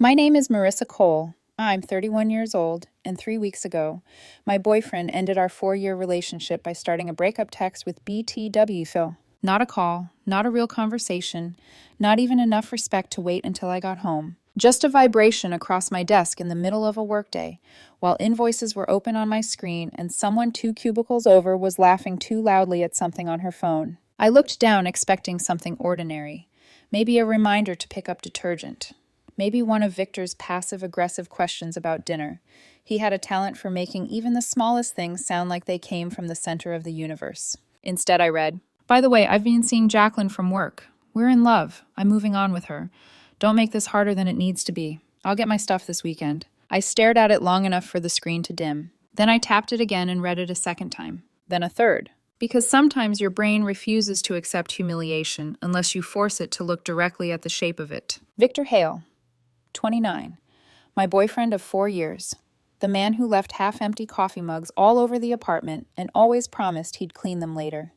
My name is Marissa Cole. I'm 31 years old, and 3 weeks ago, my boyfriend ended our 4-year relationship by starting a breakup text with BTW. So, not a call, not a real conversation, not even enough respect to wait until I got home. Just a vibration across my desk in the middle of a workday, while invoices were open on my screen and someone 2 cubicles over was laughing too loudly at something on her phone. I looked down expecting something ordinary, maybe a reminder to pick up detergent. Maybe one of Victor's passive-aggressive questions about dinner. He had a talent for making even the smallest things sound like they came from the center of the universe. Instead, I read, "By the way, I've been seeing Jacqueline from work. We're in love. I'm moving on with her. Don't make this harder than it needs to be. I'll get my stuff this weekend." I stared at it long enough for the screen to dim. Then I tapped it again and read it a second time. Then a third. Because sometimes your brain refuses to accept humiliation unless you force it to look directly at the shape of it. Victor Hale, 29. My boyfriend of 4 years. The man who left half-empty coffee mugs all over the apartment and always promised he'd clean them later.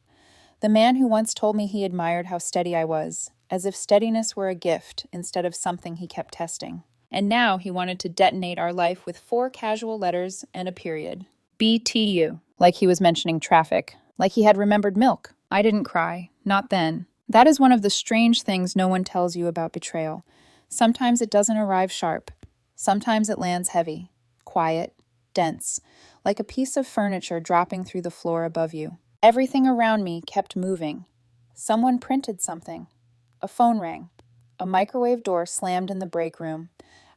The man who once told me he admired how steady I was, as if steadiness were a gift instead of something he kept testing. And now he wanted to detonate our life with 4 casual letters and a period. BTU, like he was mentioning traffic, like he had remembered milk. I didn't cry, not then. That is one of the strange things no one tells you about betrayal. Sometimes it doesn't arrive sharp. Sometimes it lands heavy, quiet, dense, like a piece of furniture dropping through the floor above you. Everything around me kept moving. Someone printed something. A phone rang. A microwave door slammed in the break room.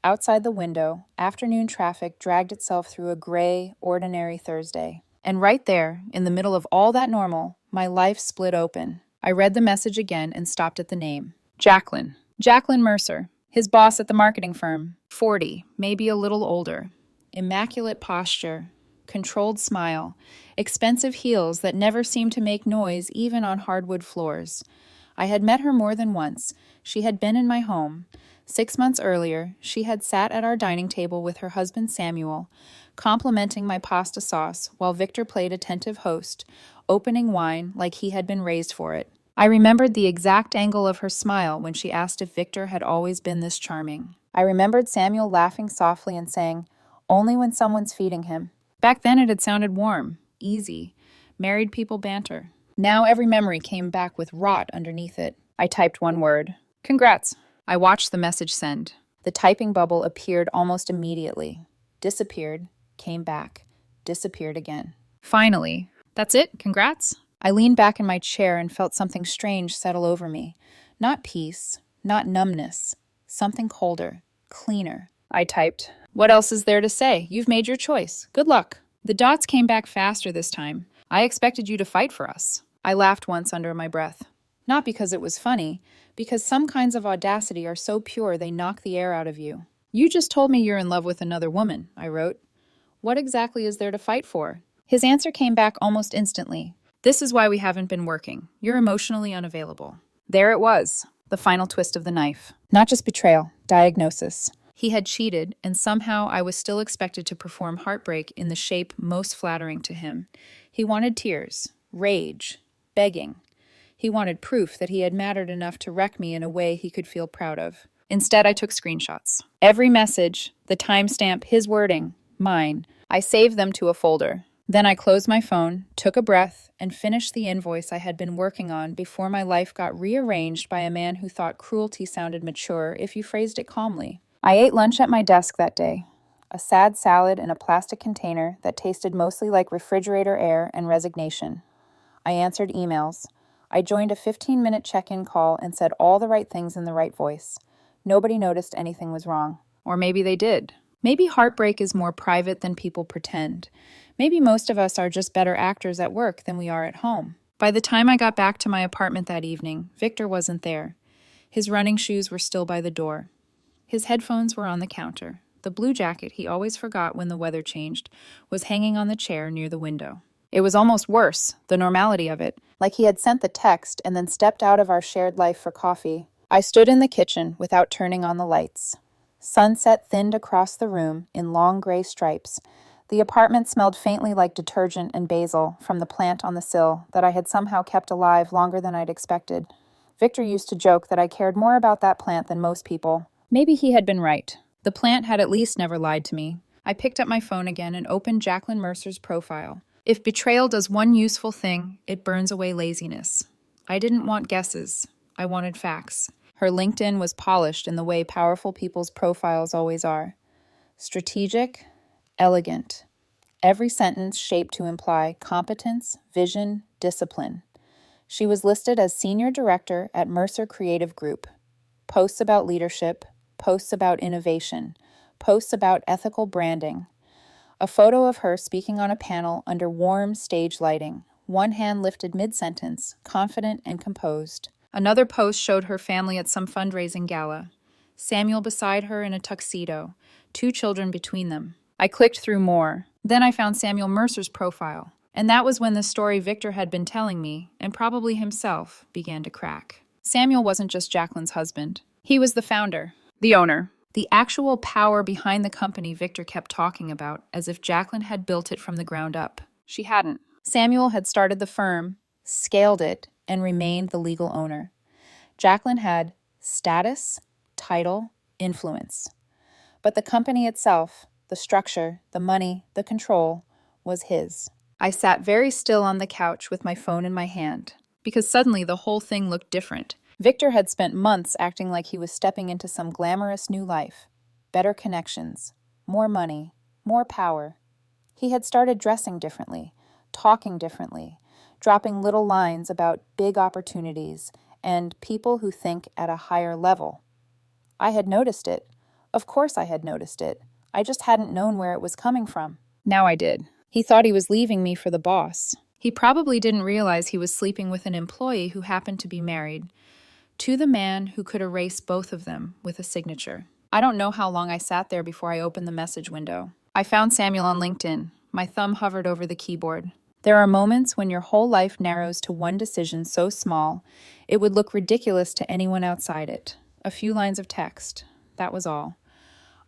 Outside the window, afternoon traffic dragged itself through a gray, ordinary Thursday. And right there, in the middle of all that normal, my life split open. I read the message again and stopped at the name. Jacqueline. Jacqueline Mercer. His boss at the marketing firm, 40, maybe a little older. Immaculate posture, controlled smile, expensive heels that never seemed to make noise even on hardwood floors. I had met her more than once. She had been in my home. 6 months earlier, she had sat at our dining table with her husband Samuel, complimenting my pasta sauce while Victor played attentive host, opening wine like he had been raised for it. I remembered the exact angle of her smile when she asked if Victor had always been this charming. I remembered Samuel laughing softly and saying, "Only when someone's feeding him." Back then it had sounded warm, easy, married people banter. Now every memory came back with rot underneath it. I typed one word. "Congrats." I watched the message send. The typing bubble appeared almost immediately. Disappeared, came back, disappeared again. Finally. "That's it? Congrats?" I leaned back in my chair and felt something strange settle over me. Not peace, not numbness, something colder, cleaner. I typed, "What else is there to say? You've made your choice. Good luck." The dots came back faster this time. "I expected you to fight for us." I laughed once under my breath. Not because it was funny, because some kinds of audacity are so pure they knock the air out of you. "You just told me you're in love with another woman," I wrote. "What exactly is there to fight for?" His answer came back almost instantly. "This is why we haven't been working. You're emotionally unavailable." There it was, the final twist of the knife. Not just betrayal, diagnosis. He had cheated, and somehow I was still expected to perform heartbreak in the shape most flattering to him. He wanted tears, rage, begging. He wanted proof that he had mattered enough to wreck me in a way he could feel proud of. Instead, I took screenshots. Every message, the timestamp, his wording, mine. I saved them to a folder. Then I closed my phone, took a breath, and finished the invoice I had been working on before my life got rearranged by a man who thought cruelty sounded mature if you phrased it calmly. I ate lunch at my desk that day. A sad salad in a plastic container that tasted mostly like refrigerator air and resignation. I answered emails. I joined a 15-minute check-in call and said all the right things in the right voice. Nobody noticed anything was wrong. Or maybe they did. Maybe heartbreak is more private than people pretend. Maybe most of us are just better actors at work than we are at home. By the time I got back to my apartment that evening, Victor wasn't there. His running shoes were still by the door. His headphones were on the counter. The blue jacket he always forgot when the weather changed was hanging on the chair near the window. It was almost worse, the normality of it, like he had sent the text and then stepped out of our shared life for coffee. I stood in the kitchen without turning on the lights. Sunset thinned across the room in long gray stripes. The apartment smelled faintly like detergent and basil from the plant on the sill that I had somehow kept alive longer than I'd expected. Victor used to joke that I cared more about that plant than most people. Maybe he had been right. The plant had at least never lied to me. I picked up my phone again and opened Jacqueline Mercer's profile. If betrayal does one useful thing, it burns away laziness. I didn't want guesses. I wanted facts. Her LinkedIn was polished in the way powerful people's profiles always are. Strategic, elegant. Every sentence shaped to imply competence, vision, discipline. She was listed as Senior Director at Mercer Creative Group. Posts about leadership, posts about innovation, posts about ethical branding. A photo of her speaking on a panel under warm stage lighting, one hand lifted mid-sentence, confident and composed. Another post showed her family at some fundraising gala. Samuel beside her in a tuxedo, 2 children between them. I clicked through more. Then I found Samuel Mercer's profile. And that was when the story Victor had been telling me, and probably himself, began to crack. Samuel wasn't just Jacqueline's husband. He was the founder, the owner, the actual power behind the company Victor kept talking about, as if Jacqueline had built it from the ground up. She hadn't. Samuel had started the firm, scaled it, and remained the legal owner. Jacqueline had status, title, influence. But the company itself, the structure, the money, the control, was his. I sat very still on the couch with my phone in my hand, because suddenly the whole thing looked different. Victor had spent months acting like he was stepping into some glamorous new life. Better connections, more money, more power. He had started dressing differently, talking differently, dropping little lines about big opportunities and people who think at a higher level. I had noticed it. Of course I had noticed it. I just hadn't known where it was coming from. Now I did. He thought he was leaving me for the boss. He probably didn't realize he was sleeping with an employee who happened to be married to the man who could erase both of them with a signature. I don't know how long I sat there before I opened the message window. I found Samuel on LinkedIn. My thumb hovered over the keyboard. There are moments when your whole life narrows to one decision so small, it would look ridiculous to anyone outside it. A few lines of text. That was all.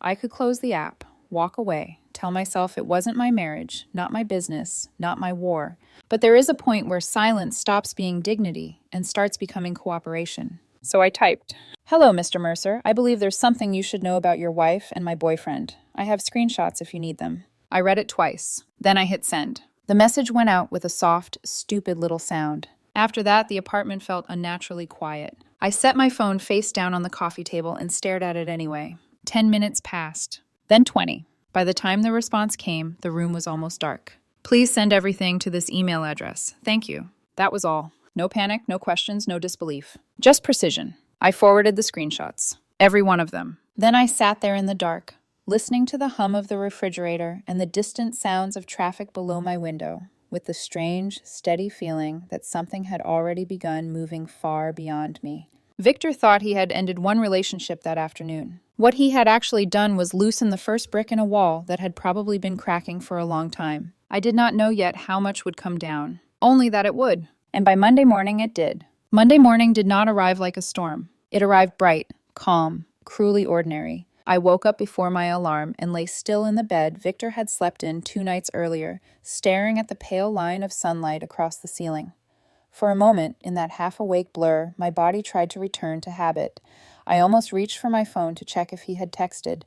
I could close the app, walk away, tell myself it wasn't my marriage, not my business, not my war. But there is a point where silence stops being dignity and starts becoming cooperation. So I typed, "Hello, Mr. Mercer. I believe there's something you should know about your wife and my boyfriend. I have screenshots if you need them." I read it twice. Then I hit send. The message went out with a soft, stupid little sound. After that, the apartment felt unnaturally quiet. I set my phone face down on the coffee table and stared at it anyway. 10 minutes passed. Then 20. By the time the response came, the room was almost dark. "Please send everything to this email address. Thank you." That was all. No panic, no questions, no disbelief. Just precision. I forwarded the screenshots. Every one of them. Then I sat there in the dark, listening to the hum of the refrigerator and the distant sounds of traffic below my window, with the strange, steady feeling that something had already begun moving far beyond me. Victor thought he had ended one relationship that afternoon. What he had actually done was loosen the first brick in a wall that had probably been cracking for a long time. I did not know yet how much would come down, only that it would. And by Monday morning it did. Monday morning did not arrive like a storm. It arrived bright, calm, cruelly ordinary. I woke up before my alarm and lay still in the bed Victor had slept in 2 nights earlier, staring at the pale line of sunlight across the ceiling. For a moment, in that half-awake blur, my body tried to return to habit. I almost reached for my phone to check if he had texted,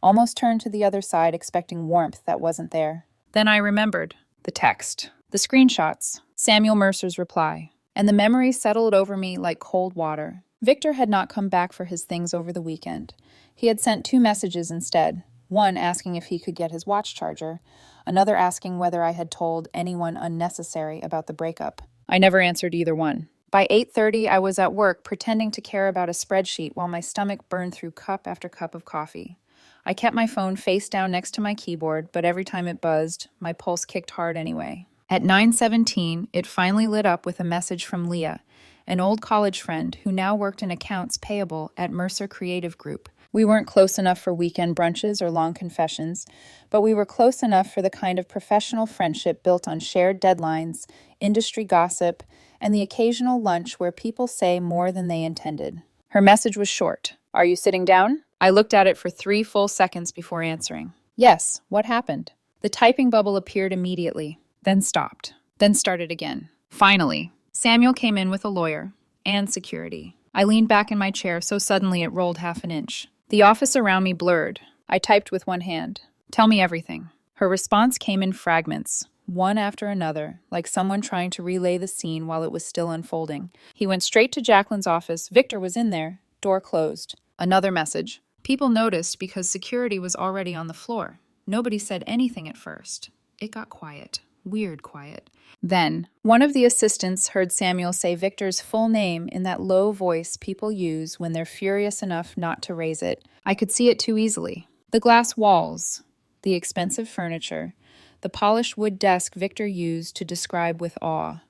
almost turned to the other side expecting warmth that wasn't there. Then I remembered. The text. The screenshots. Samuel Mercer's reply. And the memory settled over me like cold water. Victor had not come back for his things over the weekend. He had sent 2 messages instead. One asking if he could get his watch charger. Another asking whether I had told anyone unnecessary about the breakup. I never answered either one. By 8:30, I was at work pretending to care about a spreadsheet while my stomach burned through cup after cup of coffee. I kept my phone face down next to my keyboard, but every time it buzzed, my pulse kicked hard anyway. At 9:17, it finally lit up with a message from Leah, an old college friend who now worked in accounts payable at Mercer Creative Group. We weren't close enough for weekend brunches or long confessions, but we were close enough for the kind of professional friendship built on shared deadlines, industry gossip, and the occasional lunch where people say more than they intended. Her message was short. "Are you sitting down?" I looked at it for 3 full seconds before answering. "Yes, what happened?" The typing bubble appeared immediately, then stopped, then started again. Finally, Samuel came in with a lawyer and security. I leaned back in my chair so suddenly it rolled half an inch. The office around me blurred. I typed with one hand. Tell me everything. Her response came in fragments, one after another, like someone trying to relay the scene while it was still unfolding. He went straight to Jacqueline's office. Victor was in there. Door closed. Another message. People noticed because security was already on the floor. Nobody said anything at first. It got quiet. Weird quiet. Then, one of the assistants heard Samuel say Victor's full name in that low voice people use when they're furious enough not to raise it. I could see it too easily. The glass walls, the expensive furniture, the polished wood desk Victor used to describe with awe.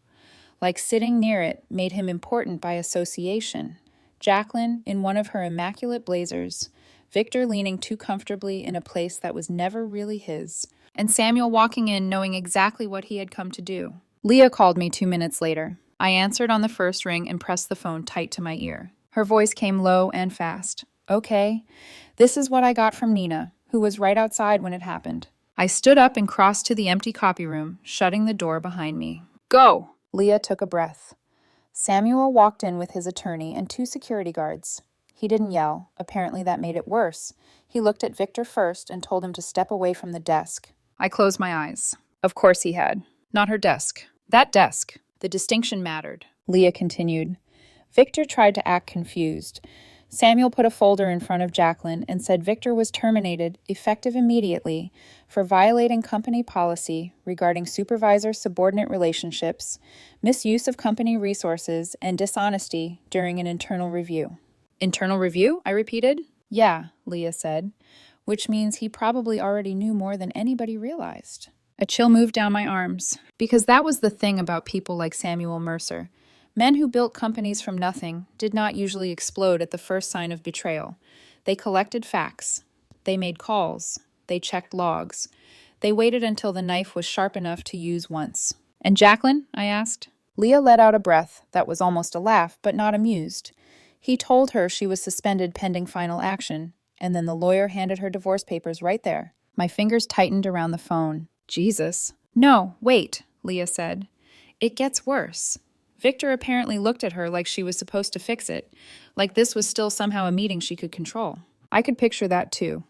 Like sitting near it made him important by association. Jacqueline in one of her immaculate blazers, Victor leaning too comfortably in a place that was never really his, and Samuel walking in knowing exactly what he had come to do. Leah called me 2 minutes later. I answered on the first ring and pressed the phone tight to my ear. Her voice came low and fast. Okay, this is what I got from Nina, who was right outside when it happened. I stood up and crossed to the empty copy room, shutting the door behind me. Go! Leah took a breath. Samuel walked in with his attorney and 2 security guards. He didn't yell. Apparently that made it worse. He looked at Victor first and told him to step away from the desk. I closed my eyes. Of course he had. Not her desk. That desk. The distinction mattered. Leah continued. Victor tried to act confused. Samuel put a folder in front of Jacqueline and said Victor was terminated, effective immediately, for violating company policy regarding supervisor-subordinate relationships, misuse of company resources, and dishonesty during an internal review. Internal review? I repeated. Yeah, Leah said, which means he probably already knew more than anybody realized. A chill moved down my arms, because that was the thing about people like Samuel Mercer. Men who built companies from nothing did not usually explode at the first sign of betrayal. They collected facts. They made calls. They checked logs. They waited until the knife was sharp enough to use once. And Jacqueline? I asked. Leah let out a breath that was almost a laugh, but not amused. He told her she was suspended pending final action, and then the lawyer handed her divorce papers right there. My fingers tightened around the phone. Jesus. No, wait, Leah said. It gets worse. Victor apparently looked at her like she was supposed to fix it, like this was still somehow a meeting she could control. I could picture that too.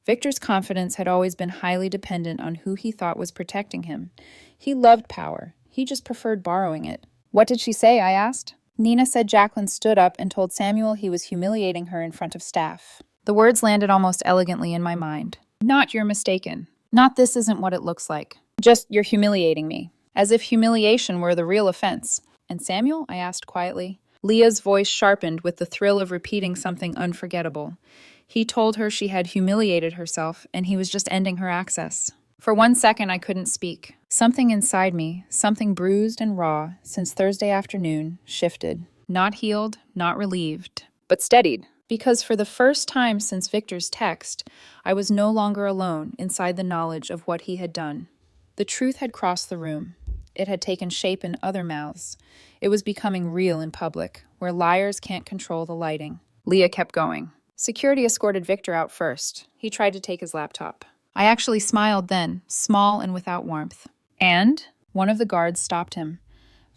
Victor's confidence had always been highly dependent on who he thought was protecting him. He loved power. He just preferred borrowing it. What did she say? I asked. Nina said Jacqueline stood up and told Samuel he was humiliating her in front of staff. The words landed almost elegantly in my mind. Not you're mistaken. Not this isn't what it looks like. Just you're humiliating me. As if humiliation were the real offense. And Samuel? I asked quietly. Leah's voice sharpened with the thrill of repeating something unforgettable. He told her she had humiliated herself and he was just ending her access. For 1 second I couldn't speak. Something inside me, something bruised and raw since Thursday afternoon, shifted. Not healed, not relieved, but steadied. Because for the first time since Victor's text, I was no longer alone inside the knowledge of what he had done. The truth had crossed the room. It had taken shape in other mouths. It was becoming real in public, where liars can't control the lighting. Leah kept going. Security escorted Victor out first. He tried to take his laptop. I actually smiled then, small and without warmth. And one of the guards stopped him.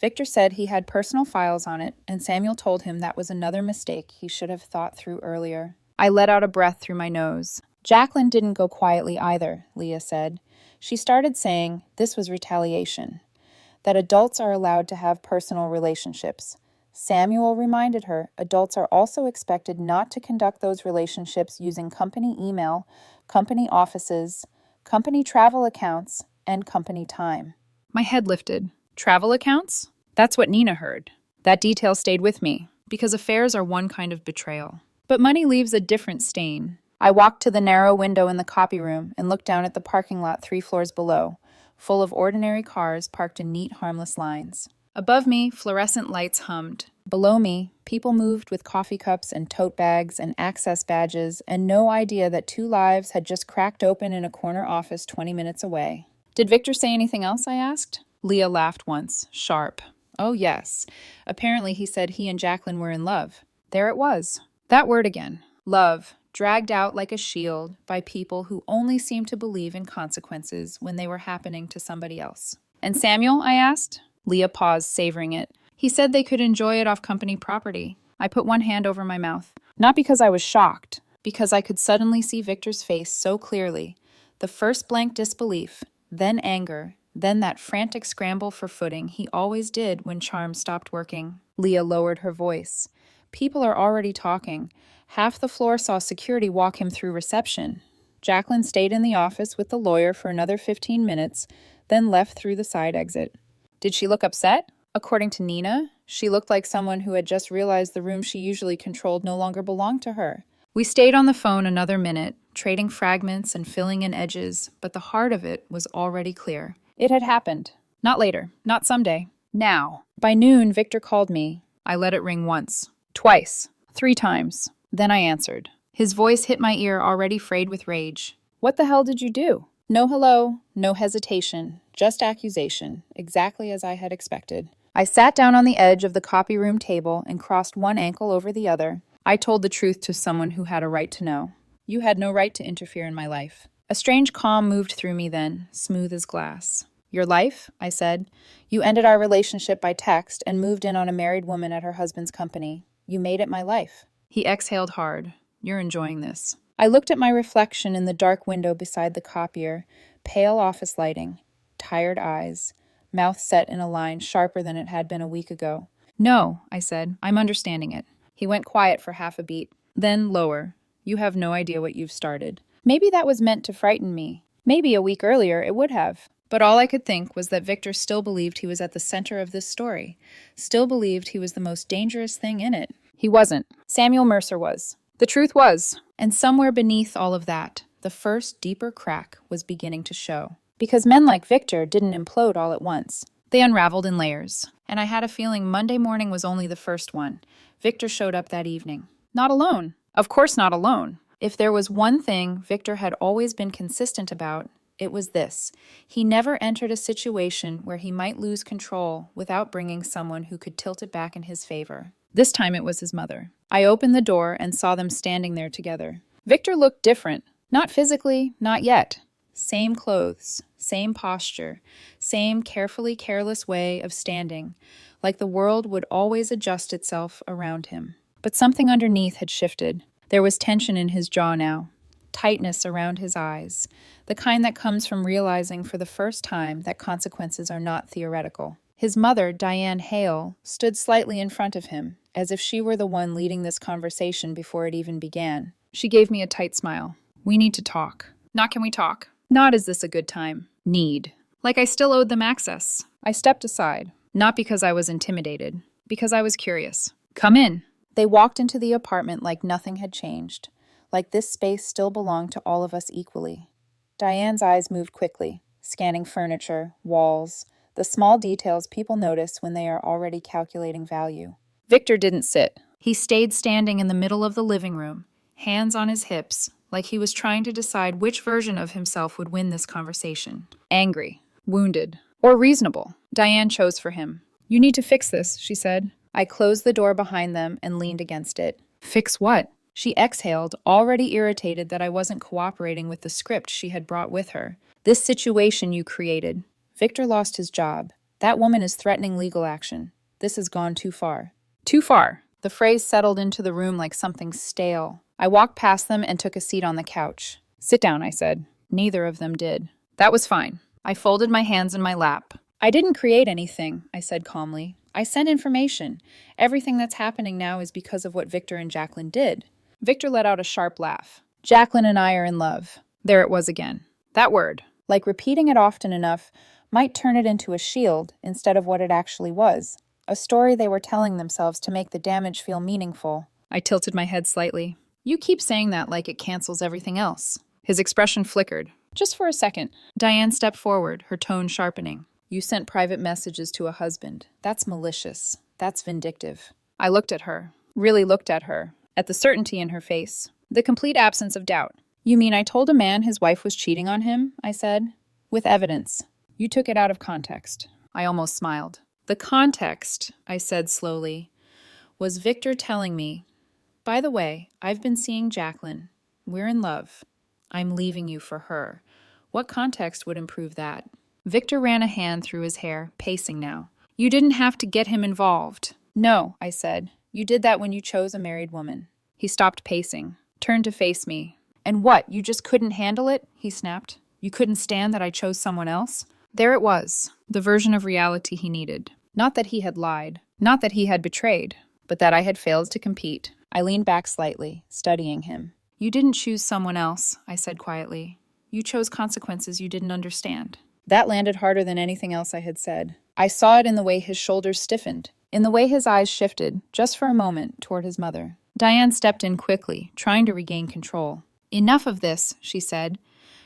Victor said he had personal files on it, and Samuel told him that was another mistake he should have thought through earlier. I let out a breath through my nose. Jacqueline didn't go quietly either, Leah said. She started saying this was retaliation, that adults are allowed to have personal relationships. Samuel reminded her adults are also expected not to conduct those relationships using company email, company offices, company travel accounts, and company time. My head lifted. Travel accounts? That's what Nina heard. That detail stayed with me, because affairs are one kind of betrayal. But money leaves a different stain. I walked to the narrow window in the copy room and looked down at the parking lot 3 floors below, full of ordinary cars parked in neat, harmless lines. Above me, fluorescent lights hummed. Below me, people moved with coffee cups and tote bags and access badges and no idea that 2 lives had just cracked open in a corner office 20 minutes away. Did Victor say anything else? I asked. Leah laughed once, sharp. Oh, yes. Apparently he said he and Jacqueline were in love. There it was. That word again. Love, dragged out like a shield by people who only seemed to believe in consequences when they were happening to somebody else. And Samuel? I asked. Leah paused, savoring it. He said they could enjoy it off company property. I put one hand over my mouth. Not because I was shocked, Because I could suddenly see Victor's face so clearly. The first blank disbelief, then anger, then that frantic scramble for footing he always did when charm stopped working. Leah lowered her voice. People are already talking. Half the floor saw security walk him through reception. Jacqueline stayed in the office with the lawyer for another 15 minutes, then left through the side exit. Did she look upset? According to Nina, she looked like someone who had just realized the room she usually controlled no longer belonged to her. We stayed on the phone another minute, trading fragments and filling in edges, but the heart of it was already clear. It had happened. Not later, not someday. Now. By noon, Victor called me. I let it ring once, twice, 3 times. Then I answered. His voice hit my ear already frayed with rage. What the hell did you do? No hello, no hesitation, just accusation, exactly as I had expected. I sat down on the edge of the copy room table and crossed one ankle over the other. I told the truth to someone who had a right to know. You had no right to interfere in my life. A strange calm moved through me then, smooth as glass. Your life? I said. You ended our relationship by text and moved in on a married woman at her husband's company. You made it my life. He exhaled hard. You're enjoying this. I looked at my reflection in the dark window beside the copier, pale office lighting, tired eyes, mouth set in a line sharper than it had been a week ago. No, I said, I'm understanding it. He went quiet for half a beat, then lower. You have no idea what you've started. Maybe that was meant to frighten me. Maybe a week earlier it would have. But all I could think was that Victor still believed he was at the center of this story, still believed he was the most dangerous thing in it. He wasn't. Samuel Mercer was. The truth was. And somewhere beneath all of that, the first deeper crack was beginning to show. Because men like Victor didn't implode all at once. They unraveled in layers. And I had a feeling Monday morning was only the first one. Victor showed up that evening. Not alone. Of course not alone. If there was one thing Victor had always been consistent about, it was this. He never entered a situation where he might lose control without bringing someone who could tilt it back in his favor. This time it was his mother. I opened the door and saw them standing there together. Victor looked different. Not physically, not yet. Same clothes, same posture, same carefully careless way of standing, like the world would always adjust itself around him. But something underneath had shifted. There was tension in his jaw now. Tightness around his eyes, the kind that comes from realizing for the first time that consequences are not theoretical. His mother, Diane Hale, stood slightly in front of him, as if she were the one leading this conversation before it even began. She gave me a tight smile. We need to talk. Not can we talk. Not is this a good time. Need. Like I still owed them access. I stepped aside, not because I was intimidated, because I was curious. Come in. They walked into the apartment like nothing had changed. Like this space still belonged to all of us equally. Diane's eyes moved quickly, scanning furniture, walls, the small details people notice when they are already calculating value. Victor didn't sit. He stayed standing in the middle of the living room, hands on his hips, like he was trying to decide which version of himself would win this conversation. Angry, wounded, or reasonable. Diane chose for him. You need to fix this, she said. I closed the door behind them and leaned against it. Fix what? She exhaled, already irritated that I wasn't cooperating with the script she had brought with her. This situation you created. Victor lost his job. That woman is threatening legal action. This has gone too far. Too far. The phrase settled into the room like something stale. I walked past them and took a seat on the couch. Sit down, I said. Neither of them did. That was fine. I folded my hands in my lap. I didn't create anything, I said calmly. I sent information. Everything that's happening now is because of what Victor and Jacqueline did. Victor let out a sharp laugh. Jacqueline and I are in love. There it was again. That word, like repeating it often enough, might turn it into a shield instead of what it actually was. A story they were telling themselves to make the damage feel meaningful. I tilted my head slightly. You keep saying that like it cancels everything else. His expression flickered. Just for a second. Diane stepped forward, her tone sharpening. You sent private messages to a husband. That's malicious. That's vindictive. I looked at her. Really looked at her. At the certainty in her face. The complete absence of doubt. You mean I told a man his wife was cheating on him? I said. With evidence. You took it out of context. I almost smiled. The context, I said slowly, was Victor telling me, by the way, I've been seeing Jacqueline. We're in love. I'm leaving you for her. What context would improve that? Victor ran a hand through his hair, pacing now. You didn't have to get him involved. No, I said. You did that when you chose a married woman. He stopped pacing. turned to face me. "And what, you just couldn't handle it?" he snapped. "You couldn't stand that I chose someone else?" There it was, the version of reality he needed. Not that he had lied, not that he had betrayed, but that I had failed to compete. I leaned back slightly, studying him. "You didn't choose someone else," I said quietly. "You chose consequences you didn't understand." That landed harder than anything else I had said. I saw it in the way his shoulders stiffened, in the way his eyes shifted, just for a moment, toward his mother. Diane stepped in quickly, trying to regain control. "Enough of this," she said.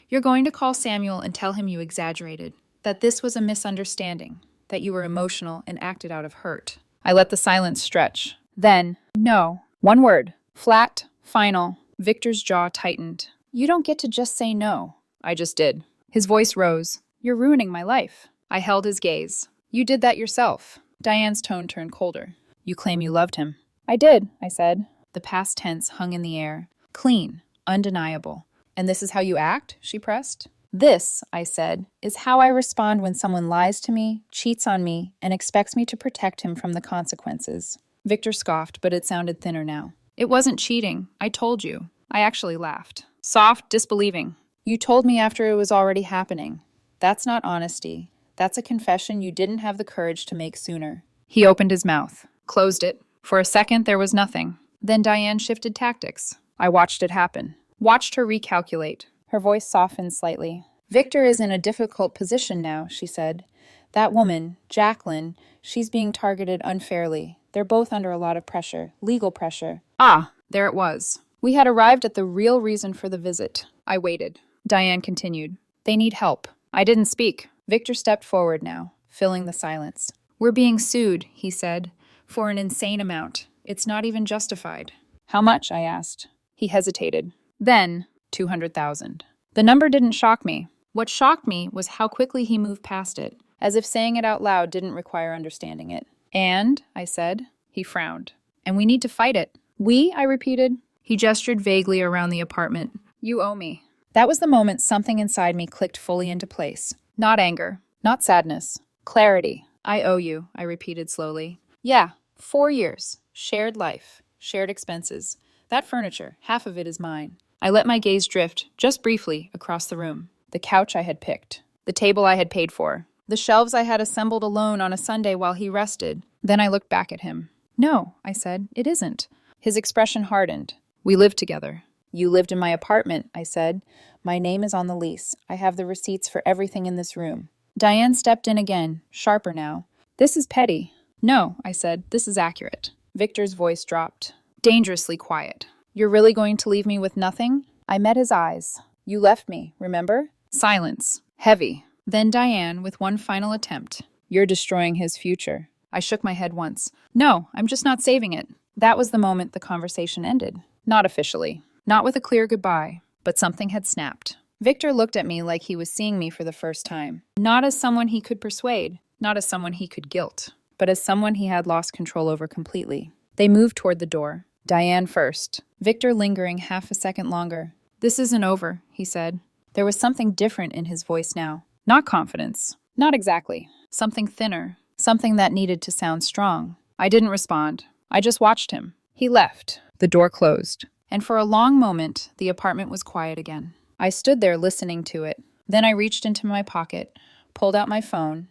"You're going to call Samuel and tell him you exaggerated, that this was a misunderstanding, that you were emotional and acted out of hurt." I let the silence stretch. Then, "No." One word. Flat, final. Victor's jaw tightened. "You don't get to just say no." I just did. His voice rose. "You're ruining my life." I held his gaze. "You did that yourself." Diane's tone turned colder. "You claim you loved him." "I did," I said. The past tense hung in the air. Clean. Undeniable. "And this is how you act?" she pressed. "This," I said, "is how I respond when someone lies to me, cheats on me, and expects me to protect him from the consequences." Victor scoffed, but it sounded thinner now. "It wasn't cheating. I told you." I actually laughed. Soft, disbelieving. "You told me after it was already happening. That's not honesty. That's a confession you didn't have the courage to make sooner." He opened his mouth, closed it. For a second, there was nothing. Then Diane shifted tactics. I watched it happen. Watched her recalculate. Her voice softened slightly. "Victor is in a difficult position now," she said. "That woman, Jacqueline, she's being targeted unfairly. They're both under a lot of pressure, legal pressure." Ah, there it was. We had arrived at the real reason for the visit. I waited. Diane continued. "They need help." I didn't speak. Victor stepped forward now, filling the silence. "We're being sued," he said, "for an insane amount. It's not even justified." "How much?" I asked. He hesitated. Then, 200,000. The number didn't shock me. What shocked me was how quickly he moved past it, as if saying it out loud didn't require understanding it. "And," I said. He frowned. "And we need to fight it." "We?" I repeated. He gestured vaguely around the apartment. "You owe me." That was the moment something inside me clicked fully into place. Not anger, not sadness. Clarity. "I owe you," I repeated slowly. "Yeah, 4 years. Shared life. Shared expenses. That furniture, half of it is mine." I let my gaze drift, just briefly, across the room. The couch I had picked. The table I had paid for. The shelves I had assembled alone on a Sunday while he rested. Then I looked back at him. "No," I said, "it isn't." His expression hardened. "We lived together." "You lived in my apartment," I said. "My name is on the lease. I have the receipts for everything in this room." Diane stepped in again, sharper now. "This is petty." "No," I said, "this is accurate." Victor's voice dropped. Dangerously quiet. "You're really going to leave me with nothing?" I met his eyes. "You left me, remember?" Silence. Heavy. Then Diane, with one final attempt. "You're destroying his future." I shook my head once. "No, I'm just not saving it." That was the moment the conversation ended. Not officially. Not with a clear goodbye. But something had snapped. Victor looked at me like he was seeing me for the first time. Not as someone he could persuade. Not as someone he could guilt. But as someone he had lost control over completely. They moved toward the door. Diane first. Victor lingering half a second longer. "This isn't over," he said. There was something different in his voice now. Not confidence. Not exactly. Something thinner. Something that needed to sound strong. I didn't respond. I just watched him. He left. The door closed. And for a long moment, the apartment was quiet again. I stood there listening to it. Then I reached into my pocket, pulled out my phone,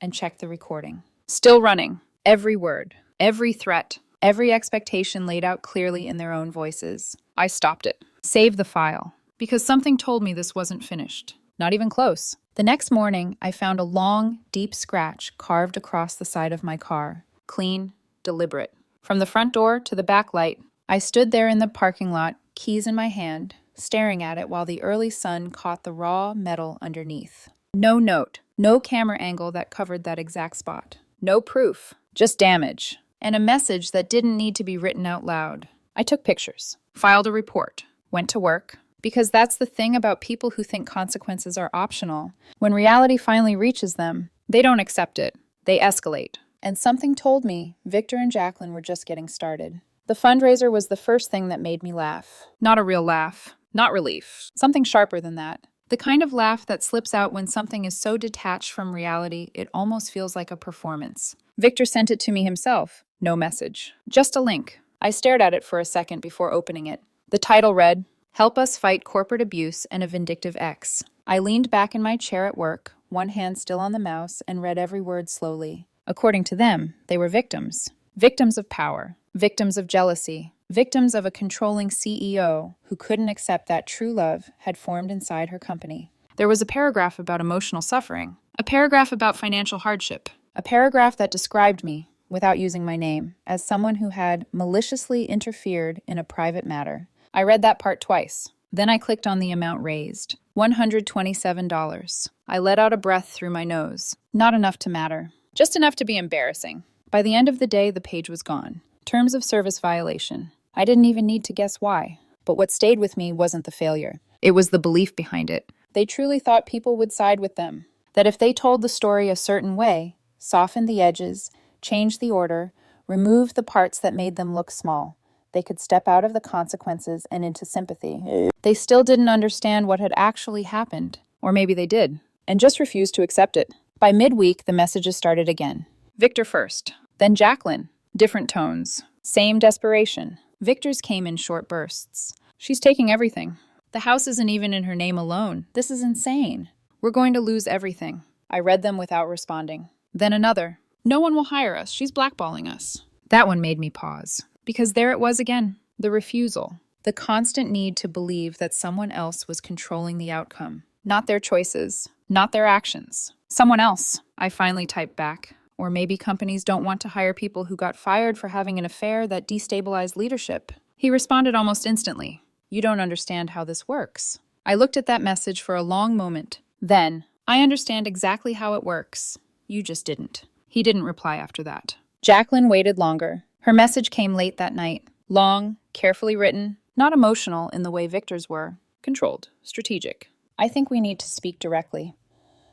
and checked the recording. Still running. Every word. Every threat. Every expectation laid out clearly in their own voices. I stopped it. Saved the file. Because something told me this wasn't finished. Not even close. The next morning, I found a long, deep scratch carved across the side of my car. Clean, deliberate. From the front door to the back light, I stood there in the parking lot, keys in my hand, staring at it while the early sun caught the raw metal underneath. No note, no camera angle that covered that exact spot. No proof, just damage. And a message that didn't need to be written out loud. I took pictures, filed a report, went to work. Because that's the thing about people who think consequences are optional. When reality finally reaches them, they don't accept it. They escalate. And something told me Victor and Jacqueline were just getting started. The fundraiser was the first thing that made me laugh. Not a real laugh. Not relief. Something sharper than that. The kind of laugh that slips out when something is so detached from reality it almost feels like a performance. Victor sent it to me himself. No message. Just a link. I stared at it for a second before opening it. The title read, Help Us Fight Corporate Abuse and a Vindictive Ex. I leaned back in my chair at work, one hand still on the mouse, and read every word slowly. According to them, they were victims. Victims of power, victims of jealousy, victims of a controlling CEO who couldn't accept that true love had formed inside her company. There was a paragraph about emotional suffering, a paragraph about financial hardship, a paragraph that described me, without using my name, as someone who had maliciously interfered in a private matter. I read that part twice. Then I clicked on the amount raised, $127. I let out a breath through my nose. Not enough to matter. Just enough to be embarrassing. By the end of the day, the page was gone. Terms of service violation. I didn't even need to guess why. But what stayed with me wasn't the failure. It was the belief behind it. They truly thought people would side with them. That if they told the story a certain way, softened the edges, changed the order, removed the parts that made them look small, they could step out of the consequences and into sympathy. They still didn't understand what had actually happened. Or maybe they did, and just refused to accept it. By midweek, the messages started again. Victor first, then Jacqueline. Different tones. Same desperation. Victor's came in short bursts. She's taking everything. The house isn't even in her name alone. This is insane. We're going to lose everything. I read them without responding. Then another. No one will hire us. She's blackballing us. That one made me pause. Because there it was again. The refusal. The constant need to believe that someone else was controlling the outcome. Not their choices. Not their actions. Someone else. I finally typed back. Or maybe companies don't want to hire people who got fired for having an affair that destabilized leadership. He responded almost instantly. You don't understand how this works. I looked at that message for a long moment. Then, I understand exactly how it works. You just didn't. He didn't reply after that. Jacqueline waited longer. Her message came late that night. Long, carefully written, not emotional in the way Victor's were. Controlled, strategic. I think we need to speak directly.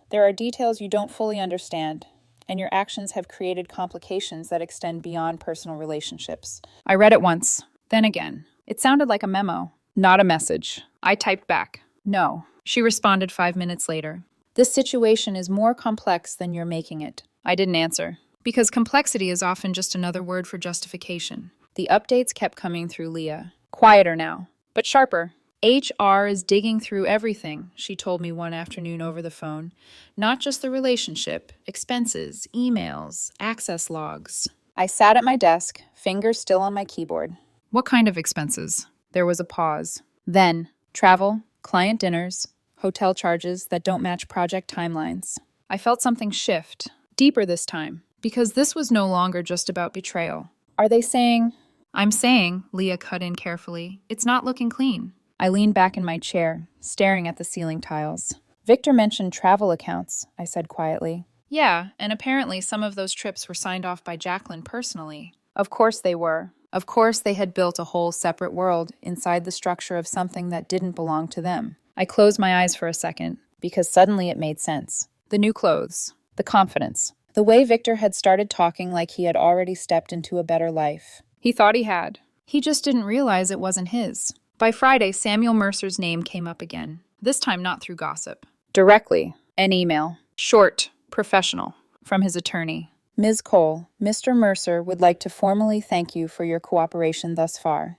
There are details you don't fully understand, and your actions have created complications that extend beyond personal relationships. I read it once, then again. It sounded like a memo, not a message. I typed back. No. She responded 5 minutes later. This situation is more complex than you're making it. I didn't answer, because complexity is often just another word for justification. The updates kept coming through Leah. Quieter now, but sharper. HR is digging through everything, she told me one afternoon over the phone. Not just the relationship, expenses, emails, access logs. I sat at my desk, fingers still on my keyboard. What kind of expenses? There was a pause. Then, travel, client dinners, hotel charges that don't match project timelines. I felt something shift, deeper this time, because this was no longer just about betrayal. Are they saying? I'm saying, Leah cut in carefully, it's not looking clean. I leaned back in my chair, staring at the ceiling tiles. Victor mentioned travel accounts, I said quietly. Yeah, and apparently some of those trips were signed off by Jacqueline personally. Of course they were. Of course they had built a whole separate world inside the structure of something that didn't belong to them. I closed my eyes for a second, because suddenly it made sense. The new clothes, the confidence, the way Victor had started talking like he had already stepped into a better life. He thought he had. He just didn't realize it wasn't his. By Friday, Samuel Mercer's name came up again, this time not through gossip. Directly, an email, short, professional, from his attorney. Ms. Cole, Mr. Mercer would like to formally thank you for your cooperation thus far.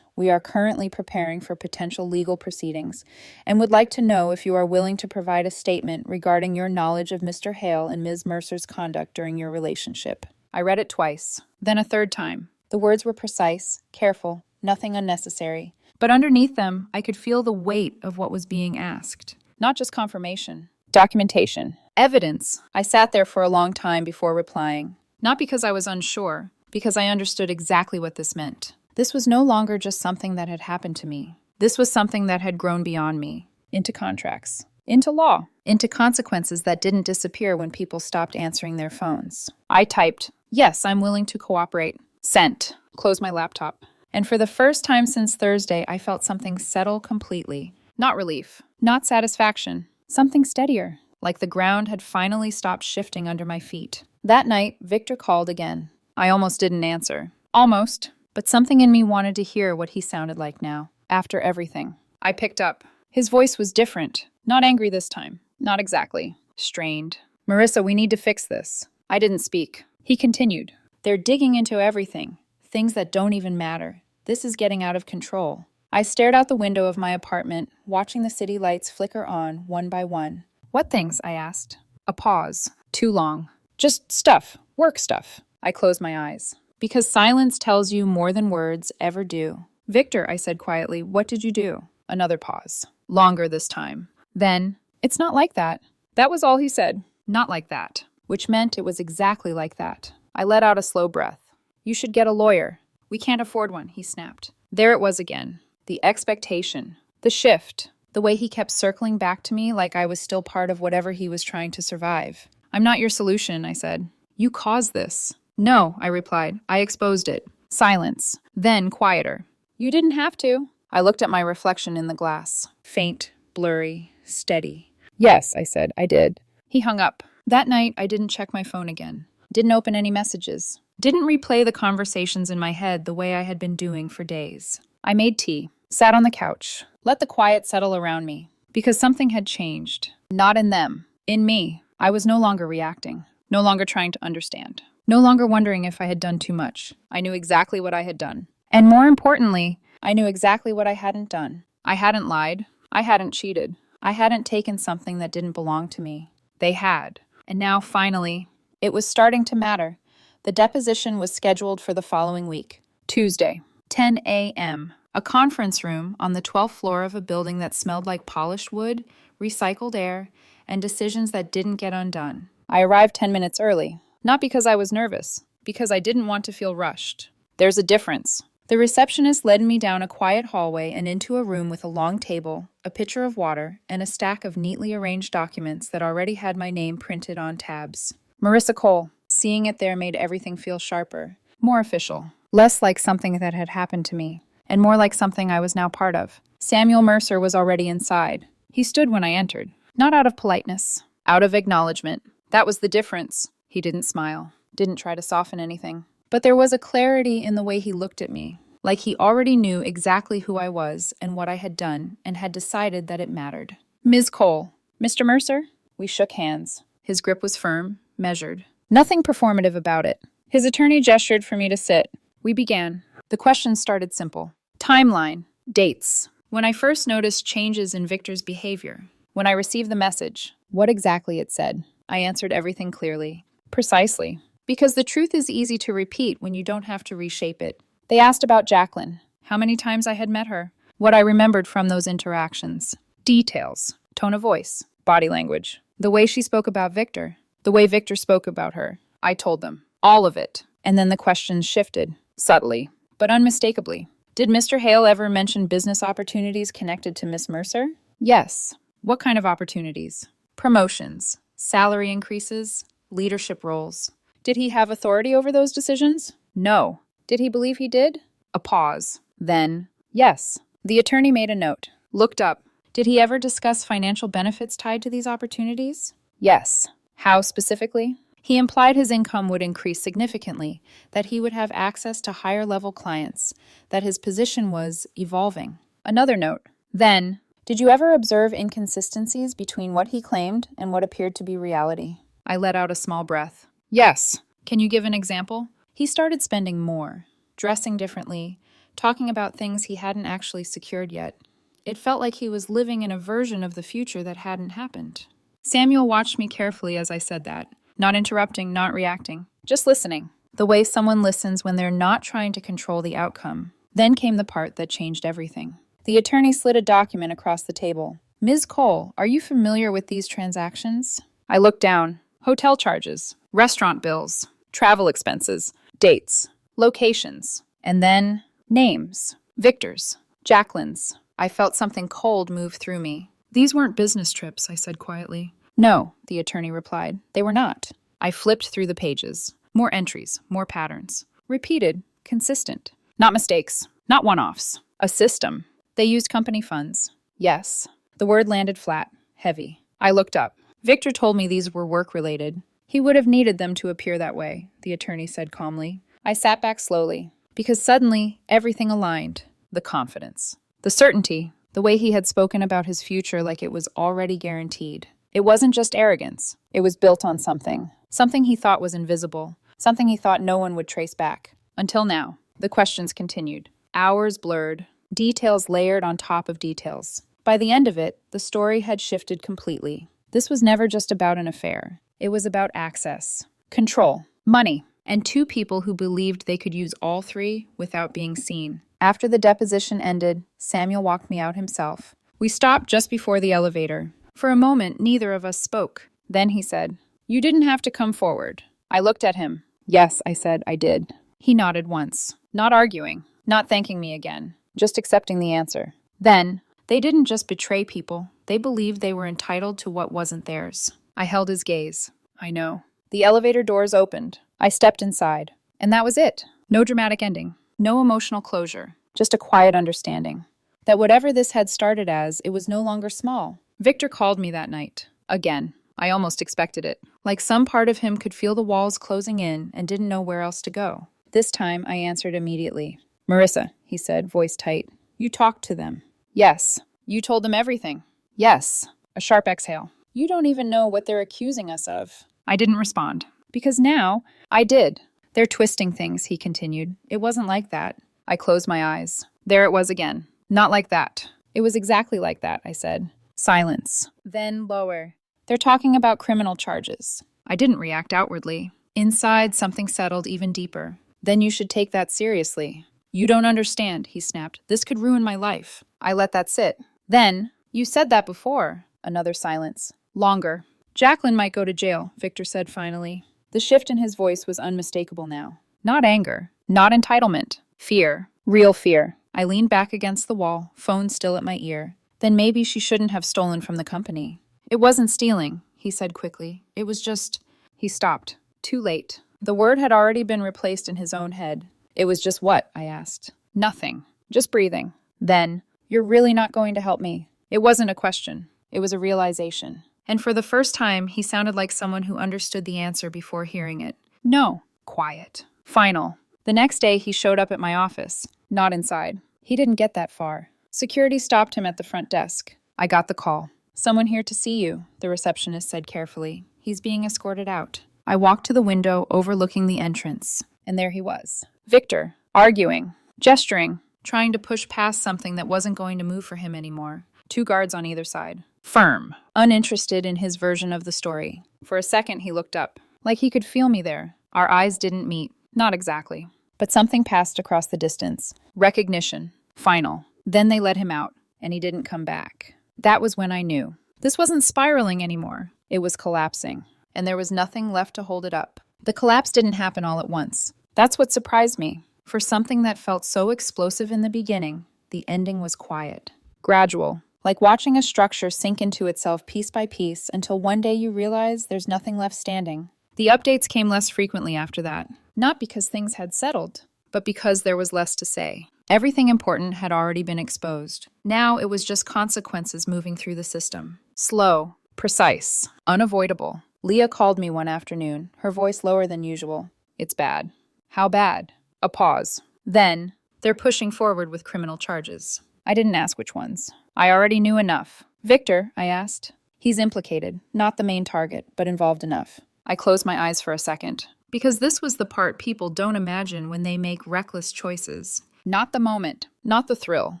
We are currently preparing for potential legal proceedings and would like to know if you are willing to provide a statement regarding your knowledge of Mr. Hale and Ms. Mercer's conduct during your relationship. I read it twice, then a third time. The words were precise, careful, nothing unnecessary. But underneath them, I could feel the weight of what was being asked. Not just confirmation. Documentation. Evidence. I sat there for a long time before replying. Not because I was unsure, because I understood exactly what this meant. This was no longer just something that had happened to me. This was something that had grown beyond me. Into contracts. Into law. Into consequences that didn't disappear when people stopped answering their phones. I typed, yes, I'm willing to cooperate. Sent. Closed my laptop. And for the first time since Thursday, I felt something settle completely. Not relief. Not satisfaction. Something steadier. Like the ground had finally stopped shifting under my feet. That night, Victor called again. I almost didn't answer. Almost. But something in me wanted to hear what he sounded like now, after everything. I picked up. His voice was different. Not angry this time. Not exactly. Strained. Marissa, we need to fix this. I didn't speak. He continued. They're digging into everything. Things that don't even matter. This is getting out of control. I stared out the window of my apartment, watching the city lights flicker on one by one. What things? I asked. A pause. Too long. Just stuff. Work stuff. I closed my eyes. Because silence tells you more than words ever do. Victor, I said quietly, what did you do? Another pause. Longer this time. Then, it's not like that. That was all he said. Not like that. Which meant it was exactly like that. I let out a slow breath. You should get a lawyer. We can't afford one, he snapped. There it was again. The expectation. The shift. The way he kept circling back to me like I was still part of whatever he was trying to survive. I'm not your solution, I said. You caused this. No, I replied. I exposed it. Silence. Then quieter. You didn't have to. I looked at my reflection in the glass. Faint, blurry, steady. Yes, I said, I did. He hung up. That night, I didn't check my phone again. Didn't open any messages. Didn't replay the conversations in my head the way I had been doing for days. I made tea, sat on the couch, let the quiet settle around me. Because something had changed. Not in them. In me. I was no longer reacting. No longer trying to understand. No longer wondering if I had done too much. I knew exactly what I had done. And more importantly, I knew exactly what I hadn't done. I hadn't lied. I hadn't cheated. I hadn't taken something that didn't belong to me. They had. And now, finally, it was starting to matter. The deposition was scheduled for the following week. Tuesday, 10 a.m. A conference room on the 12th floor of a building that smelled like polished wood, recycled air, and decisions that didn't get undone. I arrived 10 minutes early. Not because I was nervous, because I didn't want to feel rushed. There's a difference. The receptionist led me down a quiet hallway and into a room with a long table, a pitcher of water, and a stack of neatly arranged documents that already had my name printed on tabs. Marissa Cole. Seeing it there made everything feel sharper, more official, less like something that had happened to me, and more like something I was now part of. Samuel Mercer was already inside. He stood when I entered, not out of politeness, out of acknowledgement. That was the difference. He didn't smile, didn't try to soften anything. But there was a clarity in the way he looked at me, like he already knew exactly who I was and what I had done and had decided that it mattered. Ms. Cole. Mr. Mercer? We shook hands. His grip was firm, measured. Nothing performative about it. His attorney gestured for me to sit. We began. The questions started simple. Timeline. Dates. When I first noticed changes in Victor's behavior. When I received the message. What exactly it said. I answered everything clearly. Precisely. Because the truth is easy to repeat when you don't have to reshape it. They asked about Jacqueline. How many times I had met her. What I remembered from those interactions. Details. Tone of voice. Body language. The way she spoke about Victor. The way Victor spoke about her. I told them. All of it. And then the questions shifted. Subtly. But unmistakably. Did Mr. Hale ever mention business opportunities connected to Miss Mercer? Yes. What kind of opportunities? Promotions. Salary increases. Leadership roles. Did he have authority over those decisions? No. Did he believe he did? A pause. Then, yes. The attorney made a note. Looked up. Did he ever discuss financial benefits tied to these opportunities? Yes. How specifically? He implied his income would increase significantly, that he would have access to higher-level clients, that his position was evolving. Another note. Then, did you ever observe inconsistencies between what he claimed and what appeared to be reality? I let out a small breath. Yes. Can you give an example? He started spending more, dressing differently, talking about things he hadn't actually secured yet. It felt like he was living in a version of the future that hadn't happened. Samuel watched me carefully as I said that, not interrupting, not reacting, just listening, the way someone listens when they're not trying to control the outcome. Then came the part that changed everything. The attorney slid a document across the table. Ms. Cole, are you familiar with these transactions? I looked down. Hotel charges, restaurant bills, travel expenses, dates, locations, and then names. Victor's, Jacqueline's. I felt something cold move through me. These weren't business trips, I said quietly. No, the attorney replied. They were not. I flipped through the pages. More entries, more patterns. Repeated, consistent. Not mistakes, not one-offs. A system. They used company funds. Yes. The word landed flat, heavy. I looked up. Victor told me these were work-related. He would have needed them to appear that way, the attorney said calmly. I sat back slowly, because suddenly everything aligned. The confidence. The certainty. The way he had spoken about his future like it was already guaranteed. It wasn't just arrogance. It was built on something. Something he thought was invisible. Something he thought no one would trace back. Until now. The questions continued. Hours blurred. Details layered on top of details. By the end of it, the story had shifted completely. This was never just about an affair. It was about access, control, money, and two people who believed they could use all three without being seen. After the deposition ended, Samuel walked me out himself. We stopped just before the elevator. For a moment, neither of us spoke. Then he said, "You didn't have to come forward." I looked at him. "Yes," I said, "I did." He nodded once, not arguing, not thanking me again, just accepting the answer. Then, they didn't just betray people, they believed they were entitled to what wasn't theirs. I held his gaze. I know. The elevator doors opened. I stepped inside. And that was it. No dramatic ending. No emotional closure. Just a quiet understanding. That whatever this had started as, it was no longer small. Victor called me that night. Again. I almost expected it. Like some part of him could feel the walls closing in and didn't know where else to go. This time, I answered immediately. "Marissa," he said, voice tight. "You talked to them." "Yes." "You told them everything." "Yes." A sharp exhale. "You don't even know what they're accusing us of." I didn't respond. Because now, I did. "They're twisting things," he continued. "It wasn't like that." I closed my eyes. There it was again. "Not like that." "It was exactly like that," I said. Silence. Then lower. "They're talking about criminal charges." I didn't react outwardly. Inside, something settled even deeper. "Then you should take that seriously." "You don't understand," he snapped. "This could ruin my life." I let that sit. Then, "You said that before." Another silence. Longer. "Jacqueline might go to jail," Victor said finally. The shift in his voice was unmistakable now. Not anger. Not entitlement. Fear. Real fear. I leaned back against the wall, phone still at my ear. "Then maybe she shouldn't have stolen from the company." "It wasn't stealing," he said quickly. "It was just—" He stopped. Too late. The word had already been replaced in his own head. "It was just what?" I asked. "Nothing. Just breathing." Then, "You're really not going to help me." It wasn't a question. It was a realization. And for the first time, he sounded like someone who understood the answer before hearing it. "No." Quiet. Final. The next day, he showed up at my office. Not inside. He didn't get that far. Security stopped him at the front desk. I got the call. "Someone here to see you," the receptionist said carefully. "He's being escorted out." I walked to the window overlooking the entrance. And there he was. Victor, arguing, gesturing, trying to push past something that wasn't going to move for him anymore. Two guards on either side. Firm, uninterested in his version of the story. For a second, he looked up, like he could feel me there. Our eyes didn't meet. Not exactly. But something passed across the distance. Recognition. Final. Then they let him out, and he didn't come back. That was when I knew. This wasn't spiraling anymore. It was collapsing, and there was nothing left to hold it up. The collapse didn't happen all at once. That's what surprised me. For something that felt so explosive in the beginning, the ending was quiet. Gradual, like watching a structure sink into itself piece by piece until one day you realize there's nothing left standing. The updates came less frequently after that. Not because things had settled, but because there was less to say. Everything important had already been exposed. Now it was just consequences moving through the system. Slow, precise, unavoidable. Leah called me one afternoon, her voice lower than usual. "It's bad." "How bad?" A pause. Then, "They're pushing forward with criminal charges." I didn't ask which ones. I already knew enough. "Victor," I asked. "He's implicated, not the main target, but involved enough." I closed my eyes for a second. Because this was the part people don't imagine when they make reckless choices. Not the moment, not the thrill,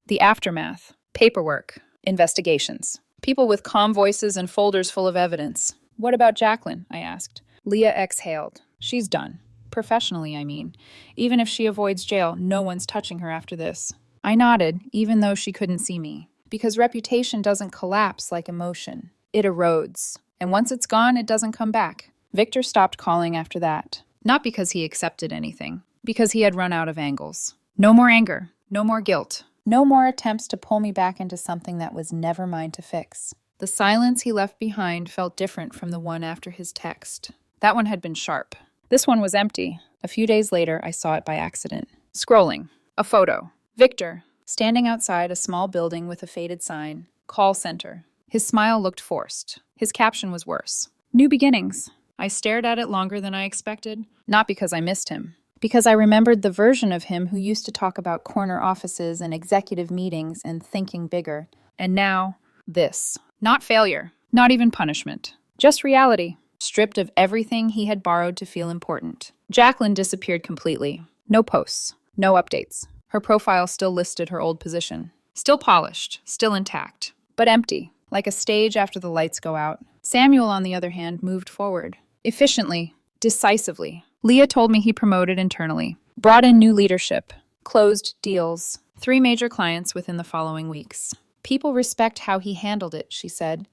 the aftermath, paperwork, investigations. People with calm voices and folders full of evidence. "What about Jacqueline?" I asked. Leah exhaled. "She's done. Professionally, I mean. Even if she avoids jail, no one's touching her after this." I nodded, even though she couldn't see me. Because reputation doesn't collapse like emotion. It erodes. And once it's gone, it doesn't come back. Victor stopped calling after that. Not because he accepted anything. Because he had run out of angles. No more anger. No more guilt. No more attempts to pull me back into something that was never mine to fix. The silence he left behind felt different from the one after his text. That one had been sharp. This one was empty. A few days later, I saw it by accident. Scrolling. A photo. Victor, standing outside a small building with a faded sign. Call center. His smile looked forced. His caption was worse. New beginnings. I stared at it longer than I expected. Not because I missed him. Because I remembered the version of him who used to talk about corner offices and executive meetings and thinking bigger. And now, this. Not failure. Not even punishment. Just reality. Stripped of everything he had borrowed to feel important. Jacqueline disappeared completely. No posts. No updates. Her profile still listed her old position. Still polished, still intact, but empty, like a stage after the lights go out. Samuel, on the other hand, moved forward. Efficiently, decisively. Leah told me he promoted internally, brought in new leadership, closed deals, 3 major clients within the following weeks. People respect how he handled it, she said.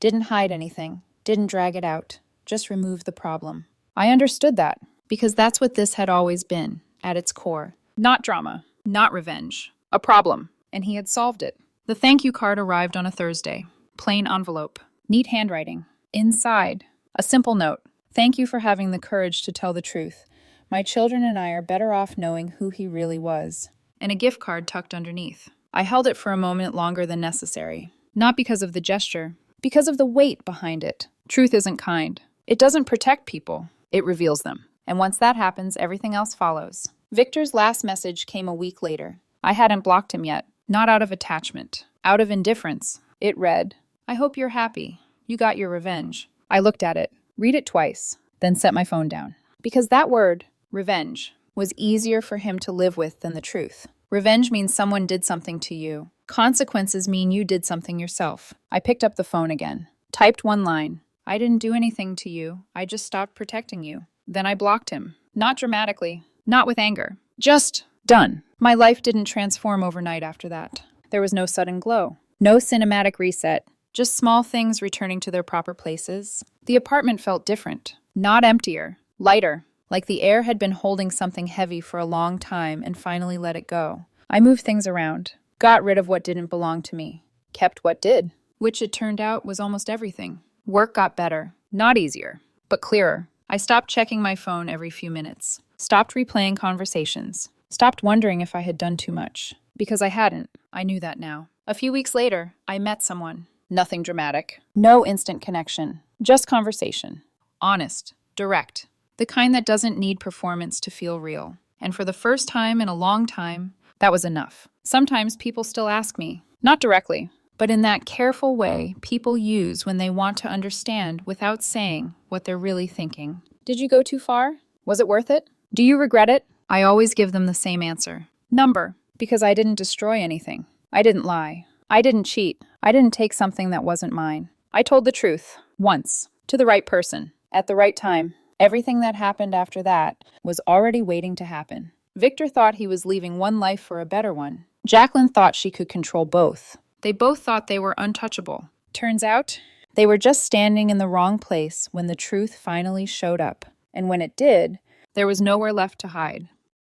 Didn't hide anything, didn't drag it out, just remove the problem. I understood that, because that's what this had always been, at its core. Not drama, not revenge. A problem, and he had solved it. The thank you card arrived on a Thursday. Plain envelope. Neat handwriting. Inside, a simple note. Thank you for having the courage to tell the truth. My children and I are better off knowing who he really was. And a gift card tucked underneath. I held it for a moment longer than necessary. Not because of the gesture, because of the weight behind it. Truth isn't kind. It doesn't protect people. It reveals them. And once that happens, everything else follows. Victor's last message came a week later. I hadn't blocked him yet. Not out of attachment. Out of indifference. It read, I hope you're happy. You got your revenge. I looked at it, read it twice, then set my phone down. Because that word, revenge, was easier for him to live with than the truth. Revenge means someone did something to you. Consequences mean you did something yourself. I picked up the phone again. Typed one line. I didn't do anything to you. I just stopped protecting you. Then I blocked him. Not dramatically. Not with anger. Just done. My life didn't transform overnight after that. There was no sudden glow. No cinematic reset. Just small things returning to their proper places. The apartment felt different. Not emptier. Lighter. Like the air had been holding something heavy for a long time and finally let it go. I moved things around. Got rid of what didn't belong to me. Kept what did. Which it turned out was almost everything. Work got better. Not easier, but clearer. I stopped checking my phone every few minutes. Stopped replaying conversations. Stopped wondering if I had done too much. Because I hadn't. I knew that now. A few weeks later, I met someone. Nothing dramatic. No instant connection. Just conversation. Honest. Direct. The kind that doesn't need performance to feel real. And for the first time in a long time, that was enough. Sometimes people still ask me, not directly, but in that careful way people use when they want to understand without saying what they're really thinking. Did you go too far? Was it worth it? Do you regret it? I always give them the same answer. Number. Because I didn't destroy anything. I didn't lie. I didn't cheat. I didn't take something that wasn't mine. I told the truth. Once. To the right person. At the right time. Everything that happened after that was already waiting to happen. Victor thought he was leaving one life for a better one. Jacqueline thought she could control both. They both thought they were untouchable. Turns out, they were just standing in the wrong place when the truth finally showed up. And when it did, there was nowhere left to hide.